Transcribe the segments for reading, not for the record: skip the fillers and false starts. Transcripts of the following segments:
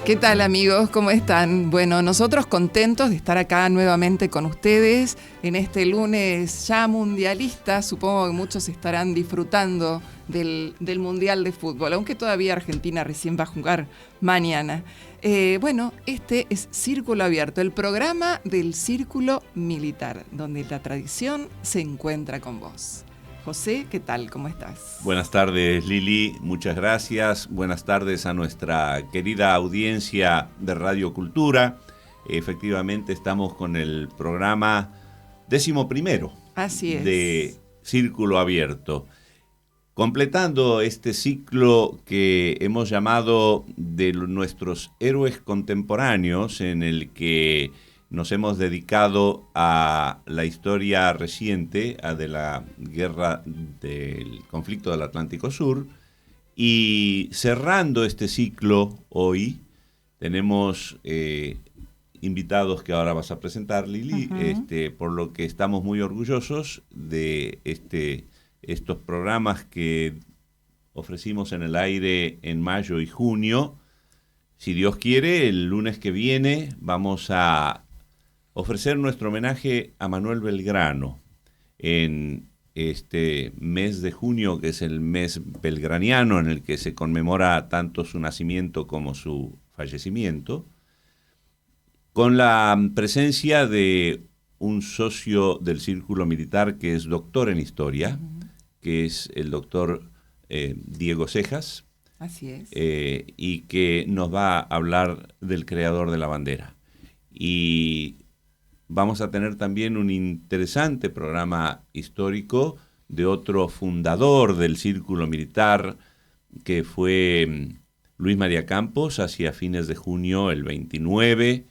¿Qué tal, amigos? ¿Cómo están? Bueno, nosotros contentos de estar acá nuevamente con ustedes en este lunes ya mundialista. Supongo que muchos estarán disfrutando del Mundial de Fútbol, aunque todavía Argentina recién va a jugar mañana. Bueno, este es Círculo Abierto, el programa del Círculo Militar, donde la tradición se encuentra con vos. José, ¿qué tal? ¿Cómo estás? Buenas tardes, Lili. Muchas gracias. Buenas tardes a nuestra querida audiencia de Radio Cultura. Efectivamente, estamos con el programa 11º. Así es. De Círculo Abierto. Completando este ciclo que hemos llamado de nuestros héroes contemporáneos, en el que nos hemos dedicado a la historia reciente, a de la guerra del conflicto del Atlántico Sur, y cerrando este ciclo hoy tenemos invitados que ahora vas a presentar, Lili, por lo que estamos muy orgullosos de estos programas que ofrecimos en el aire en mayo y junio. Si Dios quiere, el lunes que viene vamos a ofrecer nuestro homenaje a Manuel Belgrano en este mes de junio, que es el mes belgraniano, en el que se conmemora tanto su nacimiento como su fallecimiento, con la presencia de un socio del Círculo Militar que es doctor en historia, que es el doctor Diego Cejas. Así es. Y que nos va a hablar del creador de la bandera. Y vamos a tener también un interesante programa histórico de otro fundador del Círculo Militar, que fue Luis María Campos, hacia fines de junio, el 29,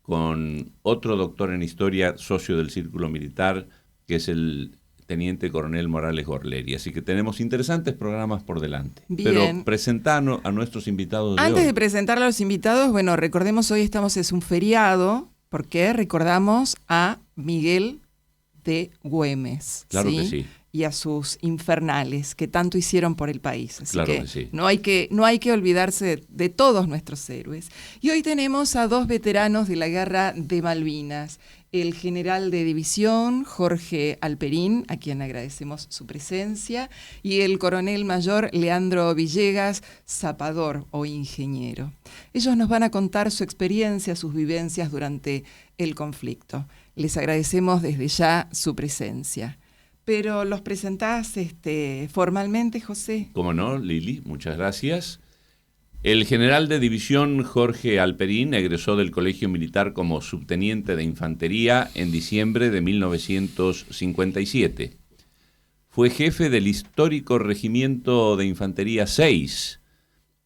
con otro doctor en historia, socio del Círculo Militar, que es el Teniente Coronel Morales Gorleri. Así que tenemos interesantes programas por delante. Bien. Pero presentanos a nuestros invitados de hoy. Antes de presentar a los invitados, bueno, recordemos hoy es un feriado, porque recordamos a Miguel de Güemes. Claro que sí. Y a sus infernales, que tanto hicieron por el país. Así claro que sí. no hay que olvidarse de todos nuestros héroes. Y hoy tenemos a dos veteranos de la Guerra de Malvinas. El general de división, Jorge Alperín, a quien agradecemos su presencia, y el coronel mayor Leandro Villegas, zapador o ingeniero. Ellos nos van a contar su experiencia, sus vivencias durante el conflicto. Les agradecemos desde ya su presencia. Pero los presentás formalmente, José. Cómo no, Lili, muchas gracias. El general de división Jorge Alperín egresó del Colegio Militar como subteniente de infantería en diciembre de 1957. Fue jefe del histórico Regimiento de Infantería 6,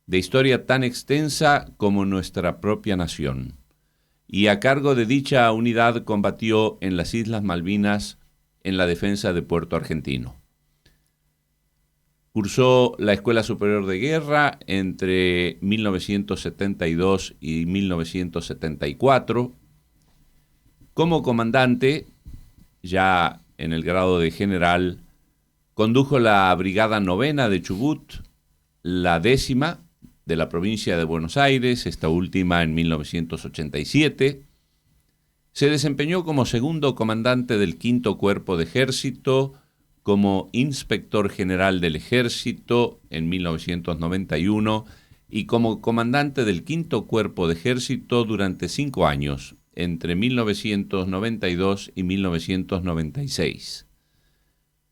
de historia tan extensa como nuestra propia nación. Y a cargo de dicha unidad combatió en las Islas Malvinas en la defensa de Puerto Argentino. Cursó la Escuela Superior de Guerra entre 1972 y 1974. Como comandante, ya en el grado de general, condujo la Brigada 9ª de Chubut, la 10ª de la provincia de Buenos Aires, esta última en 1987. Se desempeñó como segundo comandante del 5º Cuerpo de Ejército, como inspector general del Ejército en 1991 y como comandante del 5º Cuerpo de Ejército durante 5 años, entre 1992 y 1996.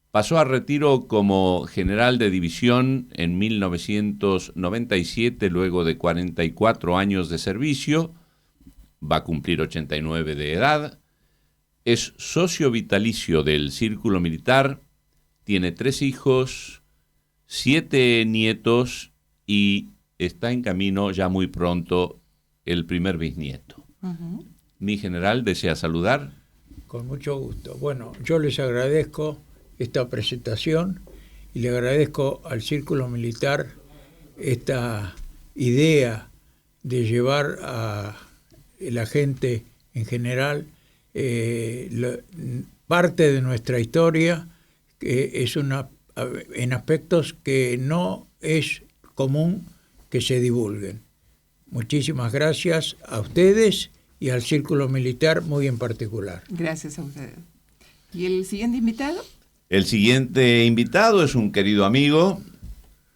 Pasó a retiro como general de división en 1997, luego de 44 años de servicio. Va a cumplir 89 de edad. Es socio vitalicio del Círculo Militar. Tiene 3 hijos, 7 nietos y está en camino ya muy pronto el primer bisnieto. Mi general, ¿desea saludar? Con mucho gusto. Bueno, yo les agradezco esta presentación y le agradezco al Círculo Militar esta idea de llevar a la gente en general parte de nuestra historia, que es en aspectos que no es común que se divulguen. muchísimas gracias a ustedes y al Círculo Militar muy en particular. Gracias a ustedes. ¿Y el siguiente invitado? El siguiente invitado es un querido amigo,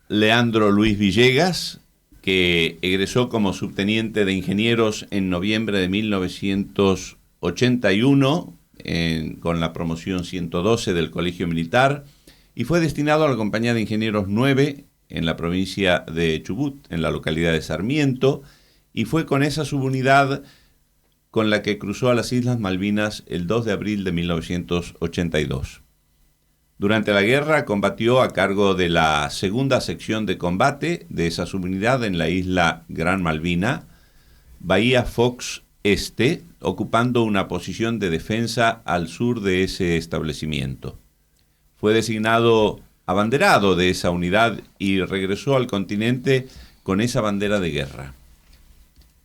Leandro Luis Villegas, que egresó como subteniente de ingenieros en noviembre de 1981 con la promoción 112 del Colegio Militar y fue destinado a la Compañía de Ingenieros 9 en la provincia de Chubut, en la localidad de Sarmiento, y fue con esa subunidad con la que cruzó a las Islas Malvinas el 2 de abril de 1982. Durante la guerra combatió a cargo de la segunda sección de combate de esa subunidad en la isla Gran Malvina, Bahía Fox Este, ocupando una posición de defensa al sur de ese establecimiento. Fue designado abanderado de esa unidad y regresó al continente con esa bandera de guerra.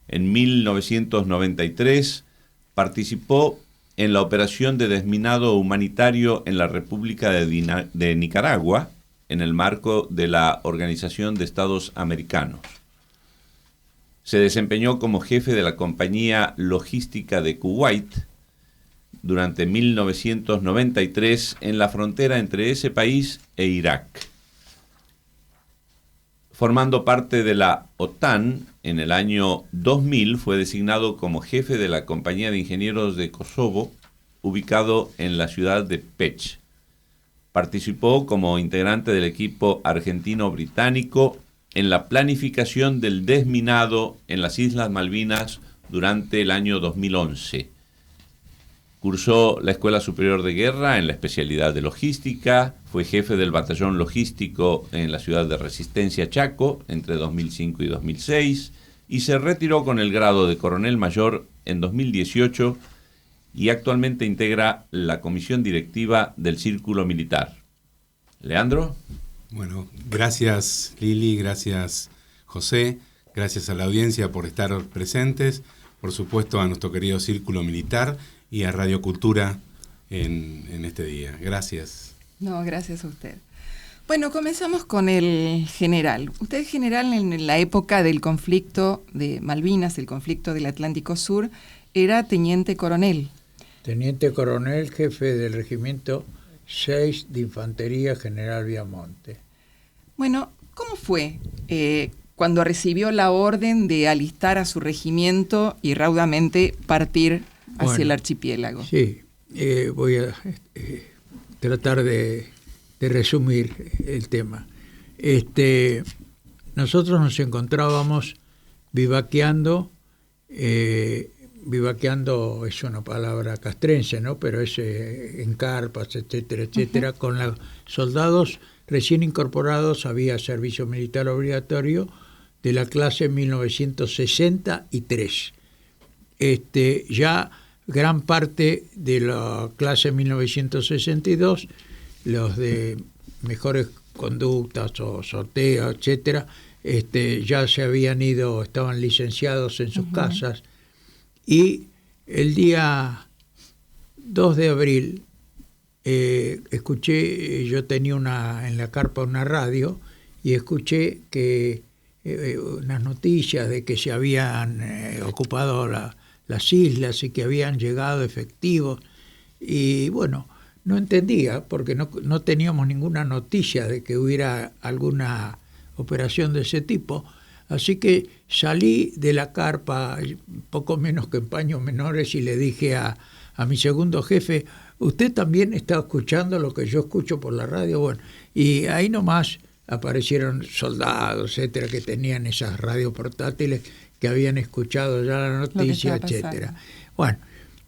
En 1993 participó en la operación de desminado humanitario en la República de Nicaragua, en el marco de la Organización de Estados Americanos. Se desempeñó como jefe de la compañía logística de Kuwait durante 1993 en la frontera entre ese país e Irak. Formando parte de la OTAN, en el año 2000 fue designado como jefe de la Compañía de Ingenieros de Kosovo, ubicado en la ciudad de Pech. Participó como integrante del equipo argentino-británico en la planificación del desminado en las Islas Malvinas durante el año 2011. Cursó la Escuela Superior de Guerra en la especialidad de logística, fue jefe del batallón logístico en la ciudad de Resistencia, Chaco, entre 2005 y 2006, y se retiró con el grado de coronel mayor en 2018 y actualmente integra la comisión directiva del Círculo Militar. Leandro. Bueno, gracias Lili, gracias José, gracias a la audiencia por estar presentes, por supuesto a nuestro querido Círculo Militar y a Radio Cultura en este día. Gracias. No, gracias a usted. Bueno, comenzamos con el general. Usted es general en la época del conflicto de Malvinas, el conflicto del Atlántico Sur, era teniente coronel. Teniente coronel, jefe del regimiento 6 de Infantería General Viamonte. Bueno, ¿cómo fue cuando recibió la orden de alistar a su regimiento y raudamente partir hacia el archipiélago? Sí, voy a tratar de resumir el tema. Nosotros nos encontrábamos vivaqueando. Vivaqueando es una palabra castrense, ¿no? Pero es en carpas, etcétera, etcétera, con los soldados recién incorporados. Había servicio militar obligatorio de la clase 1963. Ya gran parte de la clase 1962, los de mejores conductas o sorteos, etcétera, ya se habían ido, estaban licenciados en sus casas. Y el día 2 de abril escuché, yo tenía en la carpa una radio, y escuché que unas noticias de que se habían ocupado las islas y que habían llegado efectivos. Y bueno, no entendía porque no teníamos ninguna noticia de que hubiera alguna operación de ese tipo. Así que salí de la carpa, poco menos que en paños menores, y le dije a mi segundo jefe: ¿usted también está escuchando lo que yo escucho por la radio? Bueno, y ahí nomás aparecieron soldados, etcétera, que tenían esas radios portátiles, que habían escuchado ya la noticia, etcétera. Bueno,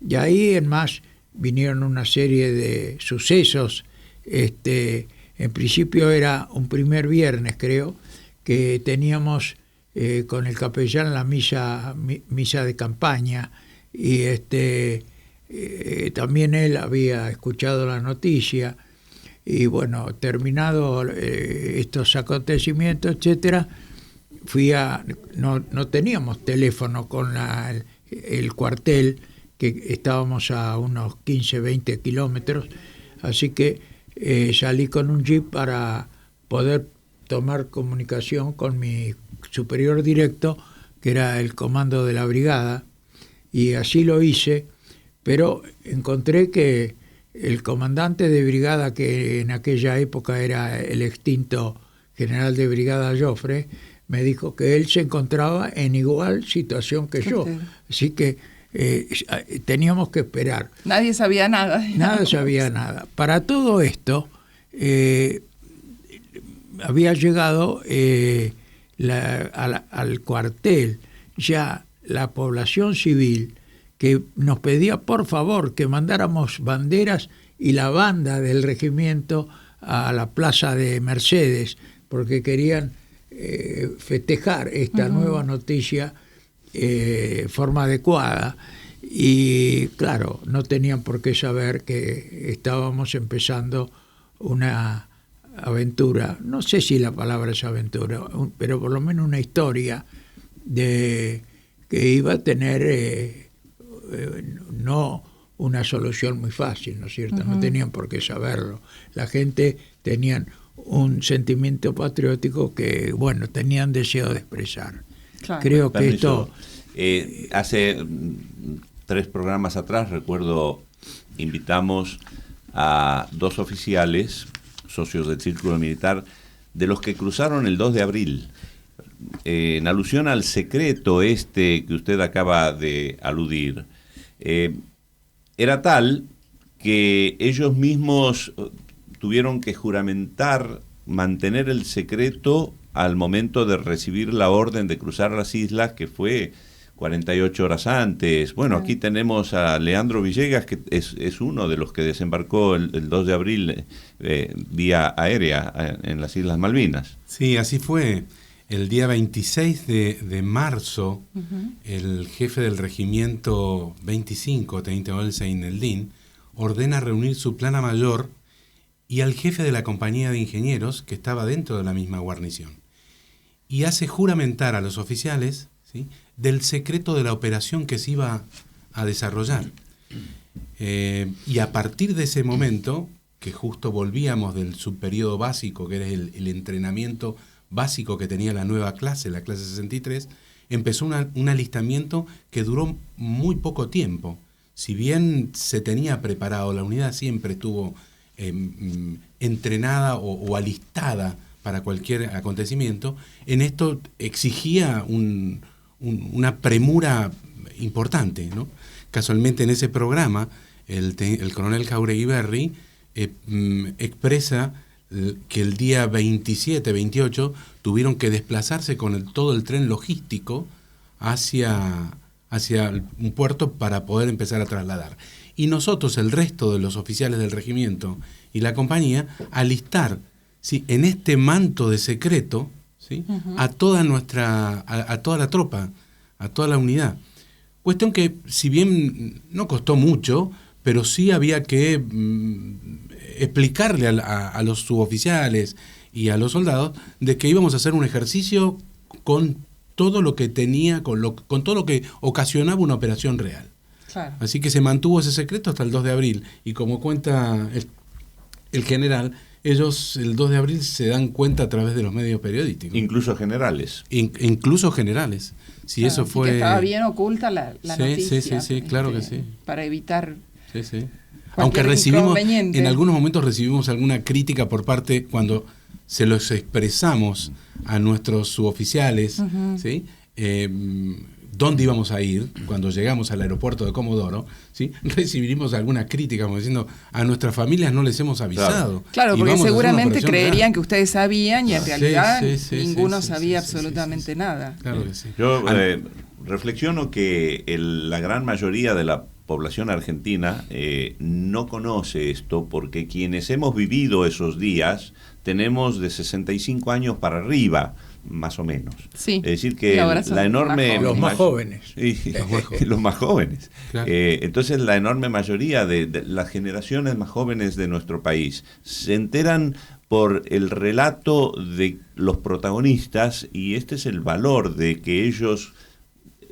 y ahí en más vinieron una serie de sucesos. En principio era un primer viernes, creo, que teníamos con el capellán la misa de campaña, y también él había escuchado la noticia. Y bueno, terminado estos acontecimientos, etcétera, no teníamos teléfono con el cuartel, que estábamos a unos 15, 20 kilómetros, así que salí con un jeep para poder tomar comunicación con mi superior directo, que era el comando de la brigada, y así lo hice, pero encontré que el comandante de brigada, que en aquella época era el extinto general de brigada Joffre, me dijo que él se encontraba en igual situación que yo. Así que teníamos que esperar. Nadie sabía nada. Nadie sabía nada. Para todo esto, había llegado al cuartel ya la población civil, que nos pedía por favor que mandáramos banderas y la banda del regimiento a la plaza de Mercedes, porque querían festejar esta nueva noticia de forma adecuada. Y claro, no tenían por qué saber que estábamos empezando una aventura, no sé si la palabra es aventura, pero por lo menos una historia que iba a tener no una solución muy fácil, ¿no es cierto? No tenían por qué saberlo. La gente tenían un sentimiento patriótico que, bueno, tenían deseo de expresar. Claro. Creo que esto... hace 3 programas atrás, recuerdo, invitamos a 2 oficiales, socios del Círculo Militar, de los que cruzaron el 2 de abril. En alusión al secreto que usted acaba de aludir, era tal que ellos mismos tuvieron que juramentar mantener el secreto al momento de recibir la orden de cruzar las islas, que fue 48 horas antes. Bueno, aquí tenemos a Leandro Villegas, que es uno de los que desembarcó el 2 de abril vía aérea en las Islas Malvinas. Sí, así fue. El día 26 de marzo, el jefe del regimiento 25, teniente coronel Seineldín, ordena reunir su plana mayor y al jefe de la compañía de ingenieros, que estaba dentro de la misma guarnición, y hace juramentar a los oficiales, ¿sí?, del secreto de la operación que se iba a desarrollar. Y a partir de ese momento, que justo volvíamos del subperiodo básico, que era el entrenamiento básico que tenía la nueva clase, la clase 63, empezó un alistamiento que duró muy poco tiempo. Si bien se tenía preparado, la unidad siempre estuvo entrenada o alistada para cualquier acontecimiento, en esto exigía una premura importante, ¿no? Casualmente en ese programa, el coronel Jáuregui Berry expresa que el día 27, 28 tuvieron que desplazarse con todo el tren logístico hacia un puerto para poder empezar a trasladar. Y nosotros, el resto de los oficiales del regimiento y la compañía, alistar, ¿sí?, en este manto de secreto, ¿sí?, a toda la tropa, a toda la unidad. Cuestión que, si bien no costó mucho, pero sí había que explicarle a los suboficiales y a los soldados de que íbamos a hacer un ejercicio con todo lo que tenía, con todo lo que ocasionaba una operación real. Claro. Así que se mantuvo ese secreto hasta el 2 de abril. Y como cuenta el general, ellos el 2 de abril se dan cuenta a través de los medios periodísticos. Incluso generales. Incluso generales. Si Claro, eso fue... que estaba bien oculta la noticia. Sí, claro que sí. Para evitar... Sí. Aunque en algunos momentos recibimos alguna crítica por parte, cuando se los expresamos a nuestros suboficiales, ¿sí?, dónde íbamos a ir cuando llegamos al aeropuerto de Comodoro, ¿sí?, recibimos alguna crítica como diciendo, a nuestras familias no les hemos avisado. Claro, porque seguramente creerían real que ustedes sabían y en realidad ninguno sabía absolutamente nada. Claro que sí. Yo reflexiono que la gran mayoría de la población argentina no conoce esto, porque quienes hemos vivido esos días tenemos de 65 años para arriba, más o menos. Sí. Es decir, que la enorme... Los más jóvenes. Los más jóvenes. Claro. Entonces, la enorme mayoría de las generaciones más jóvenes de nuestro país se enteran por el relato de los protagonistas, y este es el valor de que ellos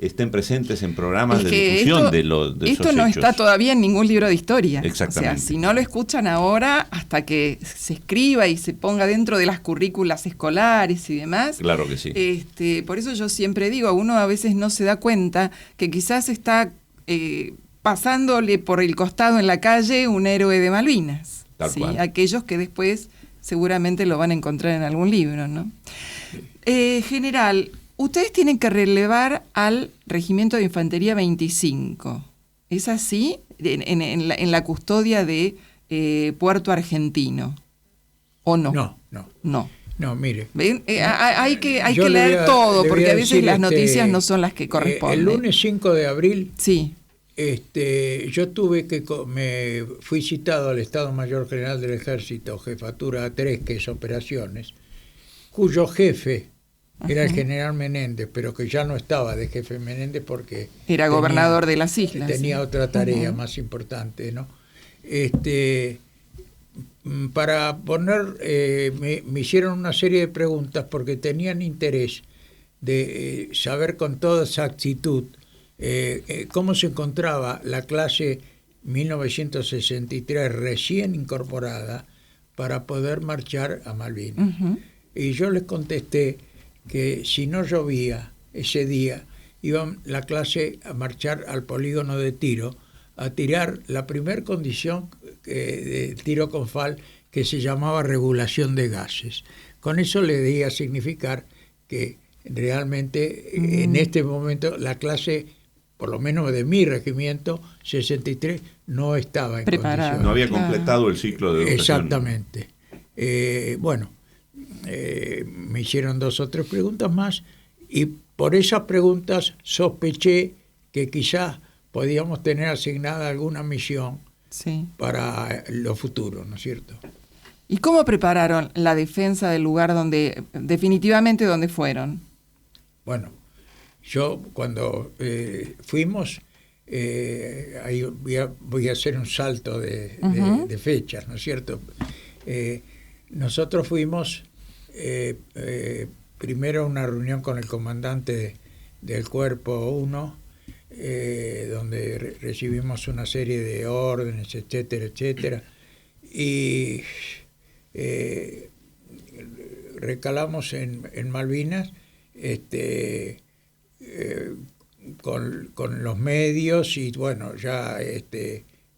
estén presentes en programas Es de que difusión de esto esos no hechos. está todavía en ningún libro de historia. Exactamente. O sea, si no lo escuchan ahora, hasta que se escriba y se ponga dentro de las currículas escolares y demás. Claro que sí. Por eso yo siempre digo, uno a veces no se da cuenta que quizás está pasándole por el costado en la calle un héroe de Malvinas. Tal ¿sí? cual. Aquellos que después seguramente lo van a encontrar en algún libro, ¿no? General, ustedes tienen que relevar al Regimiento de Infantería 25. ¿Es así? En la custodia de Puerto Argentino. ¿O no? No, mire. ¿Ven? Hay que Yo leer todo, porque a veces decir, las noticias no son las que corresponden. El lunes 5 de abril, sí. Yo me fui citado al Estado Mayor General del Ejército, Jefatura 3, que es Operaciones, cuyo jefe era el general Menéndez, pero que ya no estaba de jefe Menéndez porque era gobernador de las islas. Tenía otra tarea más importante, ¿no? Para poner, me hicieron una serie de preguntas porque tenían interés de saber con toda exactitud cómo se encontraba la clase 1963 recién incorporada para poder marchar a Malvinas. Y yo les contesté que si no llovía ese día, iba la clase a marchar al polígono de tiro, a tirar la primer condición de tiro con FAL, que se llamaba regulación de gases. Con eso le di a significar que realmente en este momento la clase, por lo menos de mi regimiento, 63, no estaba en condiciones. No había completado el ciclo de educación. Exactamente. Me hicieron 2 o 3 preguntas más y por esas preguntas sospeché que quizás podíamos tener asignada alguna misión para lo futuro, ¿no es cierto? ¿Y cómo prepararon la defensa del lugar donde fueron? Bueno, yo cuando fuimos, ahí voy a hacer un salto de fechas, ¿no es cierto? Nosotros fuimos primero a una reunión con el comandante del Cuerpo 1, donde recibimos una serie de órdenes, etcétera, etcétera, y recalamos en Malvinas, con los medios, y bueno, ya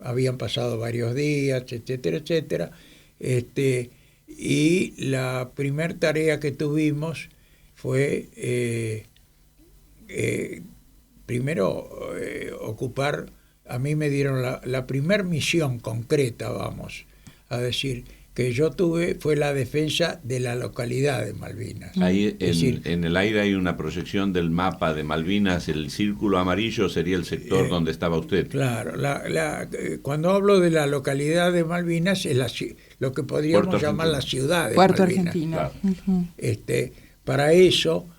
habían pasado varios días, etcétera, etcétera, y la primer tarea que tuvimos fue primero ocupar, a mí me dieron la primer misión concreta, vamos a decir, que yo tuve, fue la defensa de la localidad de Malvinas. Ahí en el aire hay una proyección del mapa de Malvinas, el círculo amarillo sería el sector donde estaba usted. Claro, cuando hablo de la localidad de Malvinas es lo que podríamos llamar la ciudad de Puerto Malvinas. Argentino. Claro. Para eso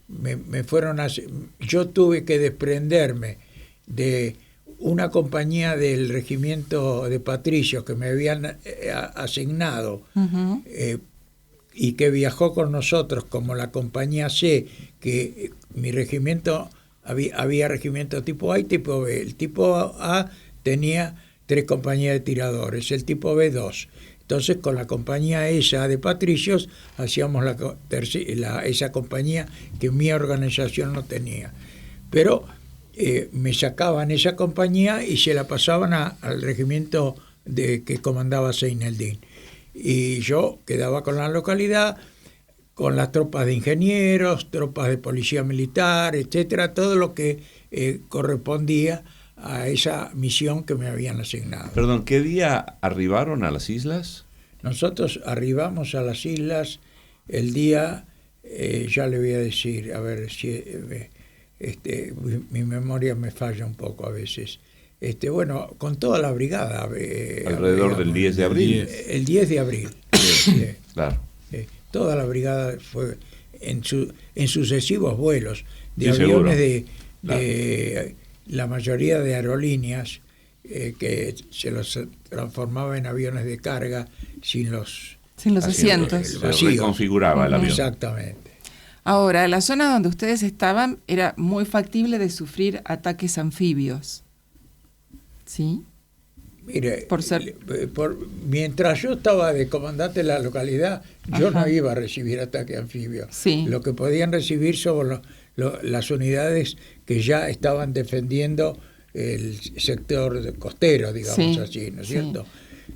me fueron yo tuve que desprenderme de una compañía del regimiento de Patricios que me habían asignado y que viajó con nosotros como la compañía C, que mi regimiento había regimiento tipo A y tipo B. El tipo A tenía 3 compañías de tiradores, el tipo B 2. Entonces con la compañía esa de Patricios hacíamos esa compañía que mi organización no tenía. Pero me sacaban esa compañía y se la pasaban al regimiento que comandaba Seineldín. Y yo quedaba con la localidad, con las tropas de ingenieros, tropas de policía militar, etcétera, todo lo que correspondía a esa misión que me habían asignado. Perdón, ¿qué día arribaron a las islas? Nosotros arribamos a las islas el día, ya le voy a decir, a ver si... mi memoria me falla un poco a veces. Con toda la brigada. Alrededor del 10 de abril. El 10 de abril. Claro. Toda la brigada fue en sucesivos vuelos de Sí, aviones seguro. de la mayoría de aerolíneas que se los transformaba en aviones de carga sin los asientos. Se reconfiguraba el avión. Exactamente. Ahora, la zona donde ustedes estaban era muy factible de sufrir ataques anfibios. ¿Sí? Mire, Por ser... mientras yo estaba de comandante de la localidad, yo Ajá. no iba a recibir ataque anfibio. Sí. Lo que podían recibir son las unidades que ya estaban defendiendo el sector costero, digamos Sí, así, ¿no es sí. cierto?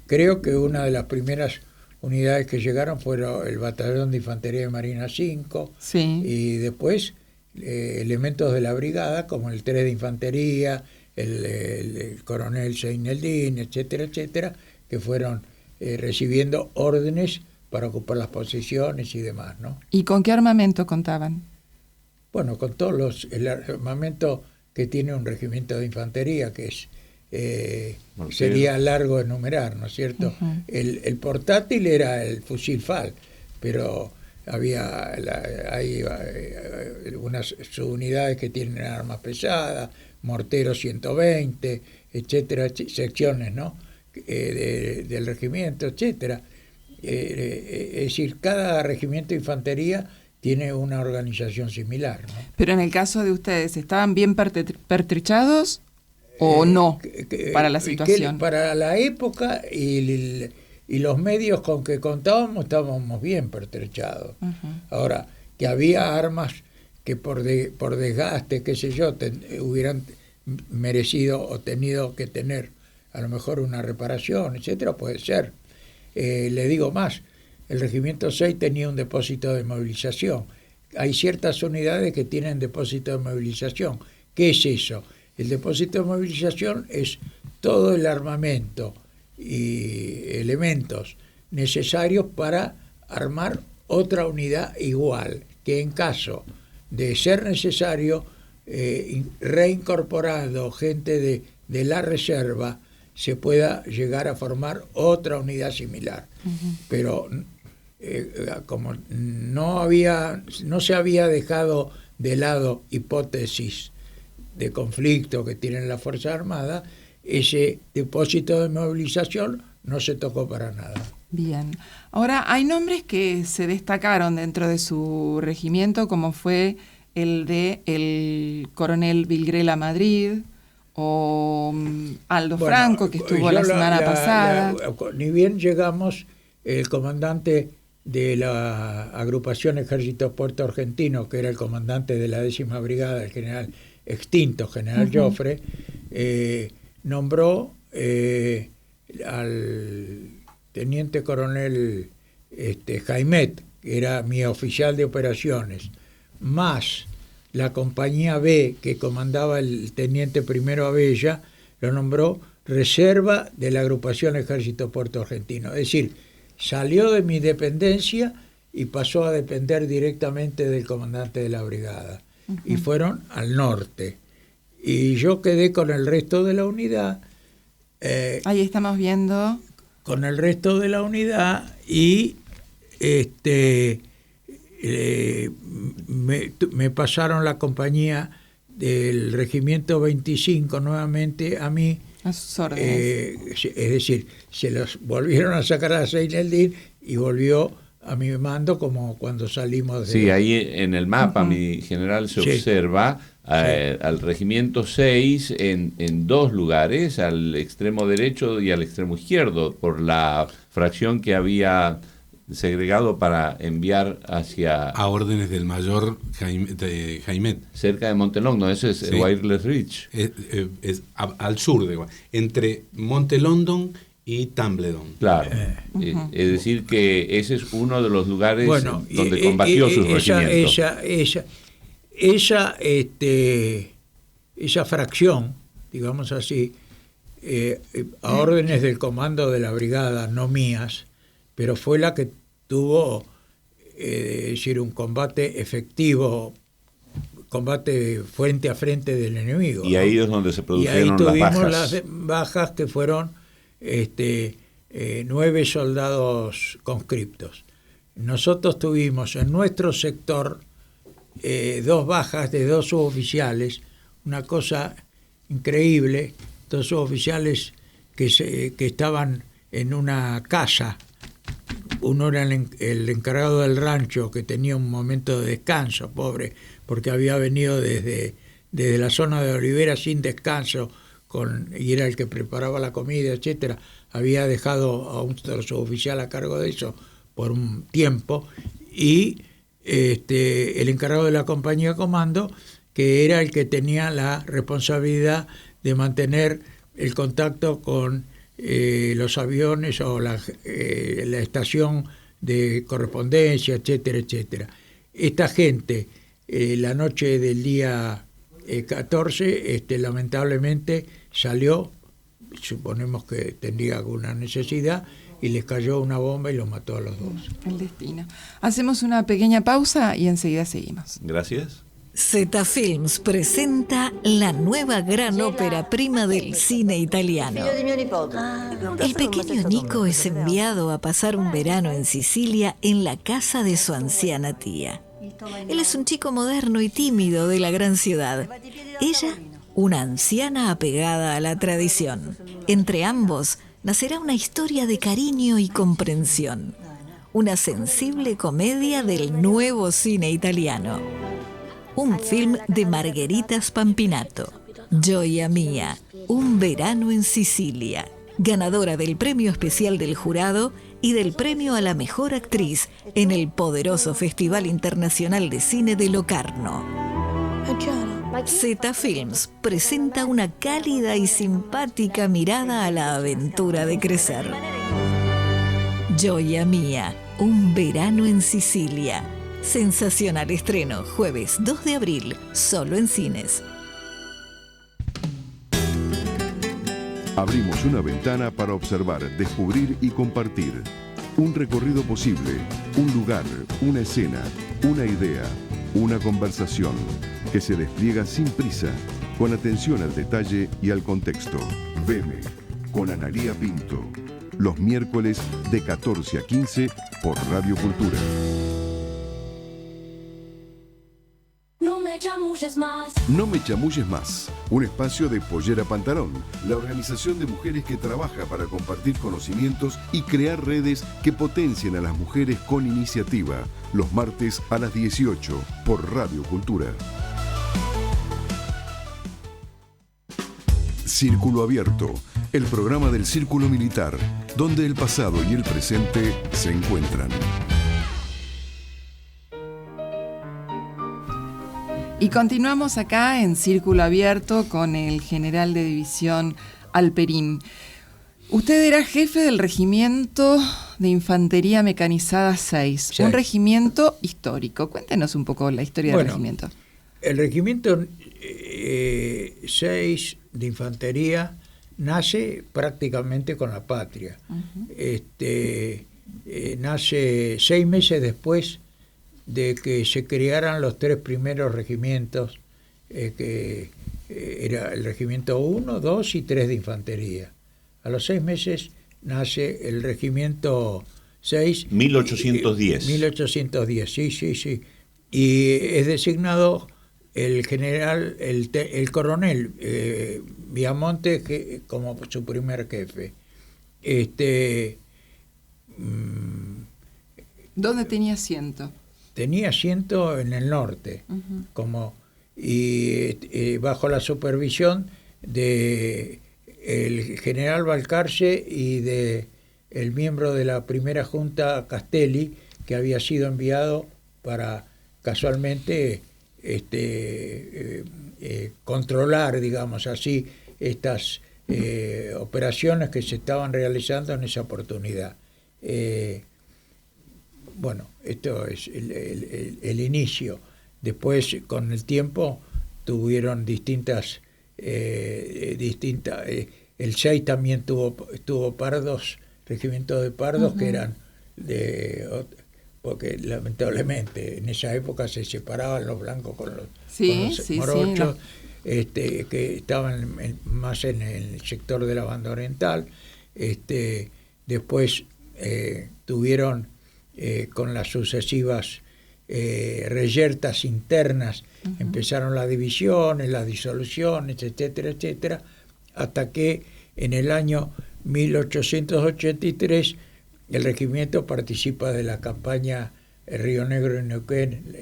Creo que una de las primeras unidades que llegaron fueron el Batallón de Infantería de Marina 5, Sí. y después elementos de la brigada, como el 3 de Infantería, el coronel Seineldín, etcétera, etcétera, que fueron recibiendo órdenes para ocupar las posiciones y demás, ¿no? ¿Y con qué armamento contaban? Bueno, con todos el armamento que tiene un regimiento de infantería, que es sería largo enumerar, ¿no es cierto? Uh-huh. El portátil era el fusil FAL, pero hay unas subunidades que tienen armas pesadas, morteros 120, etcétera, secciones, ¿no? Del regimiento, etcétera. Es decir, cada regimiento de infantería tiene una organización similar, ¿no? Pero en el caso de ustedes, ¿estaban bien pertrechados o no para la situación? Para la época y los medios con que contábamos, estábamos bien pertrechados. Uh-huh. Ahora, que había armas que por desgaste, qué sé yo, hubieran merecido o tenido que tener a lo mejor una reparación, etcétera, puede ser. Le digo más, el Regimiento 6 tenía un depósito de movilización. Hay ciertas unidades que tienen depósito de movilización. ¿Qué es eso? El depósito de movilización es todo el armamento y elementos necesarios para armar otra unidad igual, que en caso de ser necesario, reincorporando gente de la reserva, se pueda llegar a formar otra unidad similar. Uh-huh. Pero como no se había dejado de lado hipótesis de conflicto que tienen las Fuerzas Armadas, ese depósito de movilización no se tocó para nada. Bien. Ahora, hay nombres que se destacaron dentro de su regimiento, como fue el de el coronel Vilgrela Madrid, o Aldo Franco, que estuvo la semana pasada. Ni bien llegamos, el comandante de la agrupación Ejército Puerto Argentino, que era el comandante de la 10ª Brigada, el general extinto, general uh-huh. Joffre, nombró al teniente coronel Jaimet, que era mi oficial de operaciones, más la compañía B que comandaba el teniente primero Abella, lo nombró reserva de la agrupación Ejército Puerto Argentino. Es decir, salió de mi dependencia y pasó a depender directamente del comandante de la brigada. Uh-huh. Y fueron al norte. Y yo quedé con el resto de la unidad. Ahí estamos viendo. Con el resto de la unidad y me pasaron la compañía del Regimiento 25 nuevamente a mí. A sus órdenes. Es decir, se los volvieron a sacar a Seineldín y volvió a mi mando como cuando salimos de... Sí, ahí en el mapa, uh-huh. mi general, se observa al Regimiento 6 en dos lugares, al extremo derecho y al extremo izquierdo, por la fracción que había segregado para enviar hacia... A órdenes del mayor Jaimet. Cerca de Montelongno, ese es Wireless Ridge. Es al sur, entre Montelongno y Tumbledon. Claro, uh-huh. Es decir que ese es uno de los lugares donde combatió sus regimientos. Esa fracción, digamos así, a órdenes del comando de la brigada, no mías, pero fue la que tuvo, decir, un combate efectivo, combate frente a frente del enemigo. Y ahí es donde se produjeron las bajas. Y ahí tuvimos las bajas que fueron 9 soldados conscriptos. Nosotros tuvimos en nuestro sector 2 bajas de 2 suboficiales, una cosa increíble, 2 suboficiales que estaban en una casa uno era el encargado del rancho, que tenía un momento de descanso, pobre, porque había venido desde la zona de Olivera sin descanso, y era el que preparaba la comida, etcétera. Había dejado a un suboficial a cargo de eso por un tiempo, y el encargado de la compañía de comando, que era el que tenía la responsabilidad de mantener el contacto con los aviones o la estación de correspondencia, etcétera, etcétera. Esta gente, la noche del día 14, lamentablemente salió, suponemos que tendría alguna necesidad, y les cayó una bomba y los mató a los dos. El destino. Hacemos una pequeña pausa y enseguida seguimos. Gracias. Zeta Films presenta la nueva gran ópera prima del cine italiano. El pequeño Nico es enviado a pasar un verano en Sicilia en la casa de su anciana tía. Él es un chico moderno y tímido de la gran ciudad. Ella, una anciana apegada a la tradición. Entre ambos nacerá una historia de cariño y comprensión. Una sensible comedia del nuevo cine italiano. Un film de Margherita Spampinato. Gioia Mia, un verano en Sicilia. Ganadora del premio especial del jurado y del premio a la mejor actriz en el poderoso Festival Internacional de Cine de Locarno. Zeta Films presenta una cálida y simpática mirada a la aventura de crecer. Gioia Mia, un verano en Sicilia. Sensacional estreno, jueves 2 de abril, solo en cines. Abrimos una ventana para observar, descubrir y compartir. Un recorrido posible, un lugar, una escena, una idea, una conversación que se despliega sin prisa, con atención al detalle y al contexto. Veme, con Analía Pinto. Los miércoles de 14 a 15 por Radio Cultura. No me chamulles más. Un espacio de Pollera Pantalón, la organización de mujeres que trabaja para compartir conocimientos y crear redes que potencien a las mujeres con iniciativa. Los martes a las 18 por Radio Cultura. Círculo Abierto, el programa del Círculo Militar, donde el pasado y el presente se encuentran. Y continuamos acá en Círculo Abierto con el general de división Alperín. Usted era jefe del Regimiento de Infantería Mecanizada 6, sí. Un regimiento histórico. Cuéntenos un poco la historia del regimiento. El Regimiento 6 de Infantería nace prácticamente con la patria. Nace 6 meses después de que se crearan los 3 primeros regimientos, que era el Regimiento 1, 2 y 3 de Infantería. A los 6 meses nace el Regimiento 6. 1810. 1810, sí. Y es designado el general, el coronel Viamonte como su primer jefe. ¿Dónde tenía asiento? Tenía asiento en el norte, bajo la supervisión de el general Balcarce y de el miembro de la primera junta Castelli, que había sido enviado para casualmente controlar, digamos así, estas operaciones que se estaban realizando en esa oportunidad. Bueno, esto es el inicio. Después, con el tiempo, tuvieron distintas... el 6 también tuvo pardos, regimientos de pardos, que eran porque lamentablemente en esa época se separaban los blancos con los morochos, que estaban más en el sector de la banda oriental. Después tuvieron con las sucesivas reyertas internas, empezaron las divisiones, las disoluciones, etcétera, hasta que en el año 1883 el regimiento participa de la campaña Río Negro y Neuquén,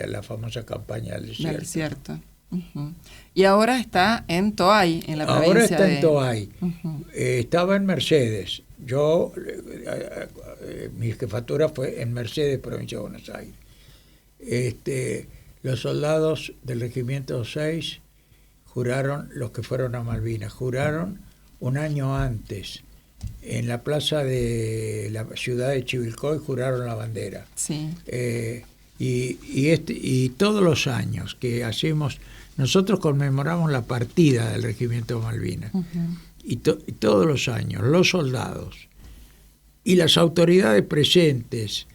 la famosa campaña del desierto. Del desierto. Uh-huh. Y ahora está en Toay, en la provincia Ahora está de... en Toay. Uh-huh. Estaba en Mercedes. Yo, mi jefatura fue en Mercedes, provincia de Buenos Aires. Los soldados del Regimiento 6 juraron, los que fueron a Malvinas, juraron un año antes en la plaza de la ciudad de Chivilcoy, juraron la bandera. Sí. Y todos los años que hacemos, nosotros conmemoramos la partida del Regimiento Malvinas. Uh-huh. Y todos los años los soldados y las autoridades presentes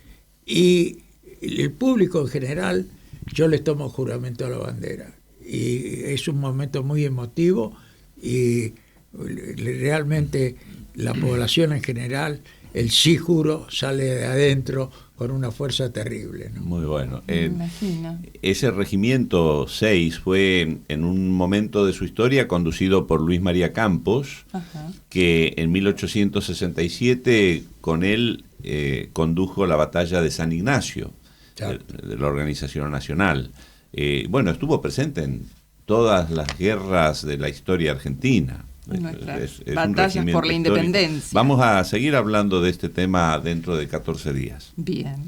y el público en general, yo les tomo juramento a la bandera. Y es un momento muy emotivo y realmente la población en general, el sí juro, sale de adentro con una fuerza terrible, ¿no? Muy bueno. Me imagino. Ese Regimiento 6 fue en un momento de su historia conducido por Luis María Campos, ajá, que en 1867 con él condujo la batalla de San Ignacio, de la Organización Nacional. Bueno, estuvo presente en todas las guerras de la historia argentina. Es batallas por la independencia. Vamos a seguir hablando de este tema dentro de 14 días. Bien.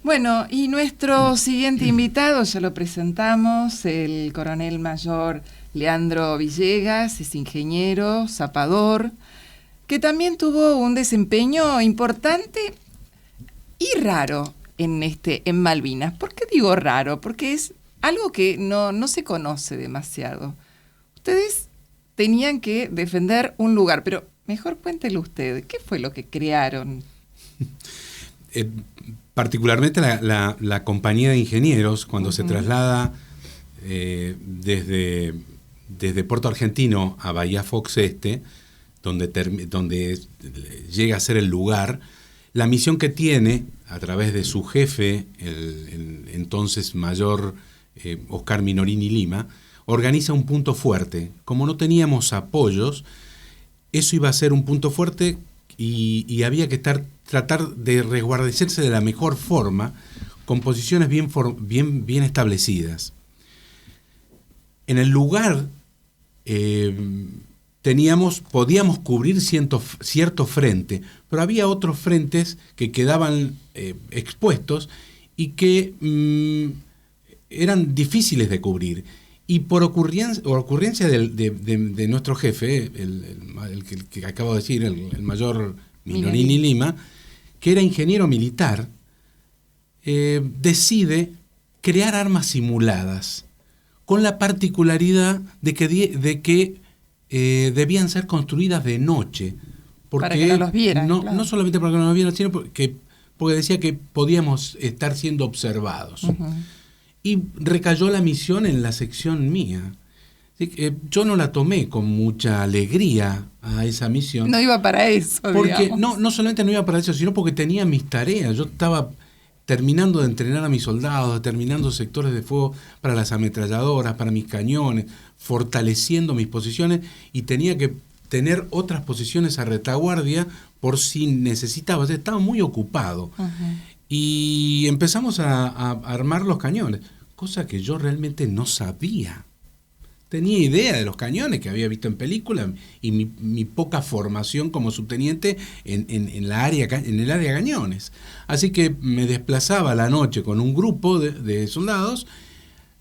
Bueno, y nuestro siguiente invitado, ya lo presentamos, el coronel mayor Leandro Villegas, es ingeniero, zapador, que también tuvo un desempeño importante y raro en Malvinas. ¿Por qué digo raro? Porque es algo que no se conoce demasiado. Ustedes tenían que defender un lugar, pero mejor cuéntelo usted, ¿qué fue lo que crearon? Particularmente la compañía de ingenieros, cuando uh-huh, se traslada desde Puerto Argentino a Bahía Fox Este, donde llega a ser el lugar, la misión que tiene, a través de su jefe, el entonces mayor Oscar Minorini Lima, organiza un punto fuerte. Como no teníamos apoyos, eso iba a ser un punto fuerte y había que tratar de resguardecerse de la mejor forma, con posiciones bien establecidas. En el lugar podíamos cubrir cierto frente, pero había otros frentes que quedaban expuestos y que eran difíciles de cubrir. Y por ocurrencia de nuestro jefe, el que acabo de decir, el mayor Minorini Lima, que era ingeniero militar, decide crear armas simuladas, con la particularidad de que debían ser construidas de noche. Porque para que no los vieran. No solamente para que no los vieran, sino porque decía que podíamos estar siendo observados. Uh-huh. Y recayó la misión en la sección mía. Yo no la tomé con mucha alegría a esa misión. No iba para eso, porque no solamente no iba para eso, sino porque tenía mis tareas. Yo estaba terminando de entrenar a mis soldados, determinando sectores de fuego para las ametralladoras, para mis cañones, fortaleciendo mis posiciones, y tenía que tener otras posiciones a retaguardia por si necesitaba. O sea, estaba muy ocupado. Uh-huh. Y empezamos a armar los cañones, cosa que yo realmente no sabía. Tenía idea de los cañones que había visto en películas y mi poca formación como subteniente en el área de cañones. Así que me desplazaba a la noche con un grupo de soldados,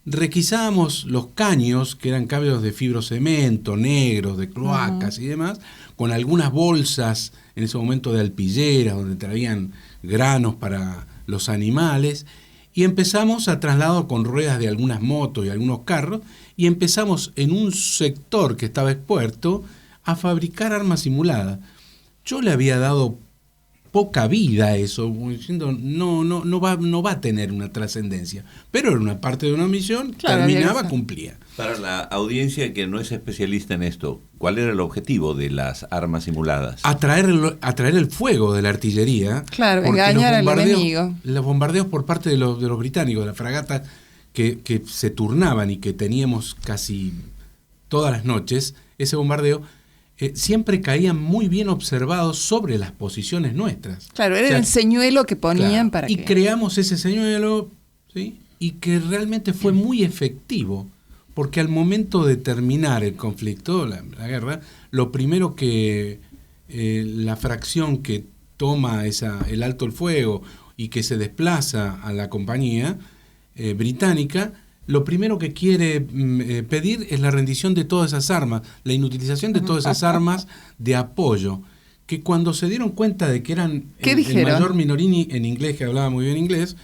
requisábamos los caños, que eran cables de fibrocemento, negros, de cloacas uh-huh, y demás, con algunas bolsas en ese momento de alpilleras, donde traían granos para los animales, y empezamos a traslado con ruedas de algunas motos y algunos carros, y empezamos en un sector que estaba expuesto a fabricar armas simuladas. Yo le había dado poca vida a eso, diciendo no va a tener una trascendencia, pero era una parte de una misión, claro, terminaba, cumplía. Para la audiencia que no es especialista en esto, ¿cuál era el objetivo de las armas simuladas? Atraer el fuego de la artillería. Claro, engañar al enemigo. Los bombardeos por parte de los británicos, de las fragatas que se turnaban y que teníamos casi todas las noches, ese bombardeo, siempre caían muy bien observados sobre las posiciones nuestras. Claro, era el señuelo que ponían para y que... creamos ese señuelo, ¿sí? Y que realmente fue muy efectivo, porque al momento de terminar el conflicto, la guerra, lo primero que la fracción que toma el alto el fuego y que se desplaza a la compañía británica, lo primero que quiere pedir es la rendición de todas esas armas, la inutilización de todas esas armas de apoyo, que cuando se dieron cuenta de que eran el mayor Minorini, en inglés, que hablaba muy bien inglés,